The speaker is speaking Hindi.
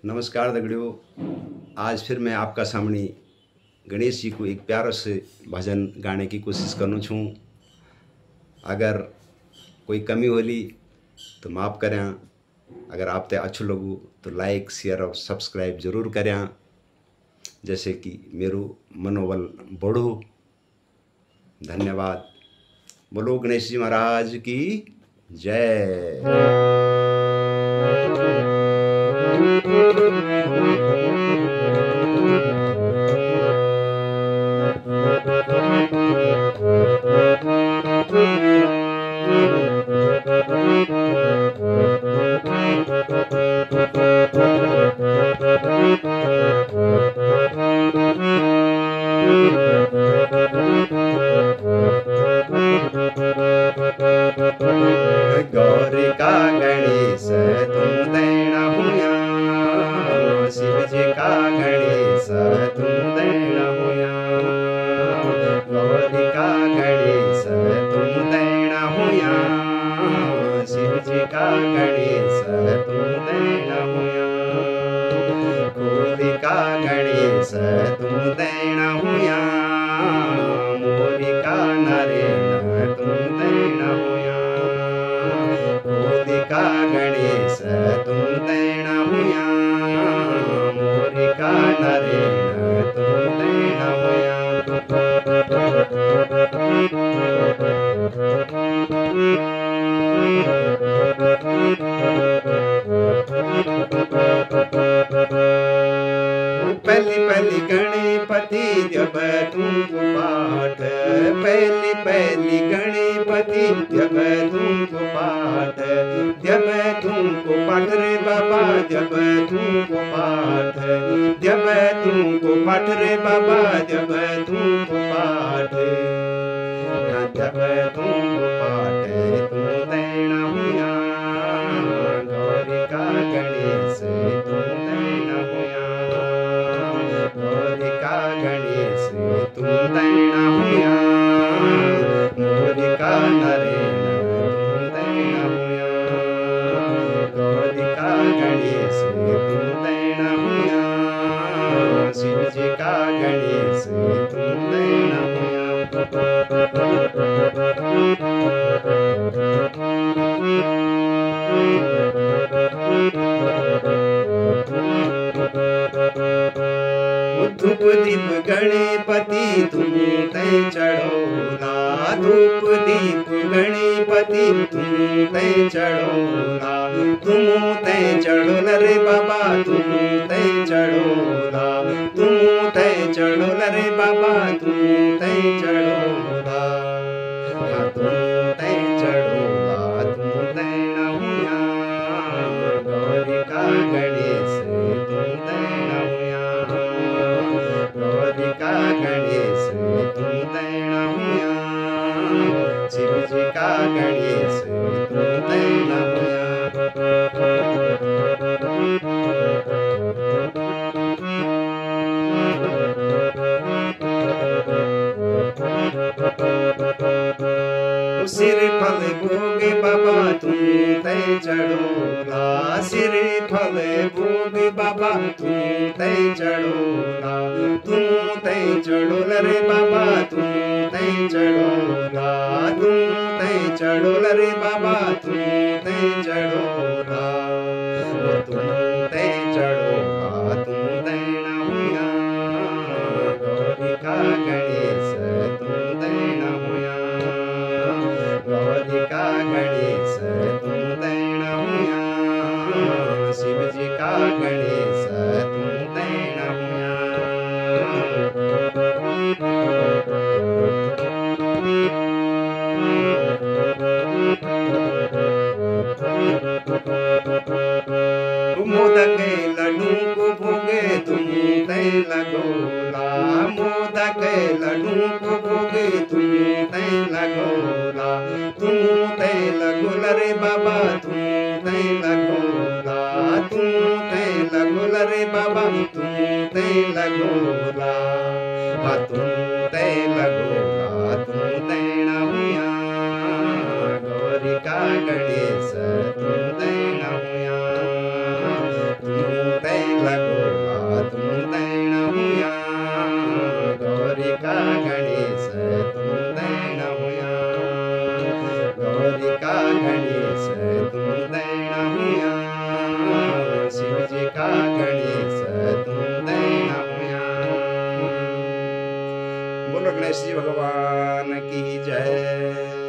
नमस्कार दगड़ियों। आज फिर मैं आपका सामने गणेश जी को एक प्यारा से भजन गाने की कोशिश करूँ छूँ। अगर कोई कमी होली तो माफ़ करें। अगर आप ते अच्छो लगू तो लाइक शेयर और सब्सक्राइब जरूर करें, जैसे कि मेरो मनोबल बढ़ो। धन्यवाद। बोलो गणेश जी महाराज की जय। गौरी का गणेश तुम दैना हुआ, शिव जी का गणेश तुम दैना हुआ। गौरी का गणेश तुम दैना हुआ, शिव जी का गणेश तुम दैना हुआ। कोली का गणेश तुम दैना हुआ, मोरी का नारायण तुम दैना हुआ। कोली का गणेश तुम दैना हुआ, मोरी का नारायण तुम दैना हुआ। पहली पहली गणपति जब तुमको पाठ, पहली पहली गणपति जब तुमको पाठ, जब तुमको पाठ रे बाबा, जब तुमको पाठ, जब तुमको पाठ रे बाबा, जब तुमको पाठ, जब तुमको पाठ तुम दैना हुआ। गौरी का गणेश तुम दैना हुआ, गौरी का गणेश तुम दैना हुआ, मोरी का नारायण तुम दैना हुआ। गौरी का गणेश तुम दैना हुआ, शिव जी का गणेश तुम दैना हुआ। धूप दीप गणपति तुम तै चढ़ोला, धूप दीप गणपति तुम तै चढ़ोला, तुम तै चढ़ोला रे बाबा, तुम तै चढ़ोला, तुम तै चढ़ोला रे बाबा, तुम तै चढ़ोला। तुम तै चढ़ोला तुम दैना हुआ, गौरी का गणेश तुम दैना हुआ। गौरी का गणेश तुम दैना हुआ, शिव जी का गणेश तुम दैना हुआ। सिर फल भोग बाबा तुम तै चढ़ोला, सिर फल भोग बाबा तुम तै चढ़ोला, तुम तै चढ़ोला रे बाबा, तुम तै चढ़ोला, तुम तै चढ़ोला रे बाबा, तुम तै चढ़ोला। तुम तै चढ़ोला तुम दैना हुआ, गौरी का गणेश तुम दैना हुआ। गौरी का गणेश तुम दैना हुआ, शिव जी का गणेश तुम दैना हुआ। मोदक लड्डू को भोगे तुम तै लगोला, मोदक लड्डू को भोगे तुम तै लगोला, तुम तै लगोला रे बाबा, तुम तै लगोला, तुम तै लगोला रे बाबा, तुम तै लगोला। तुम तै लगोला तुम दैना हुआ, गौरी का गणेश तुम दैना हुआ। तुम तै गणेश तुम दैन हुआ, गौरी का गणेश तुम दैन हुआ, शिव जी का गणेश तुम दैन हुआ। बोलो गणेश जी भगवान की जय।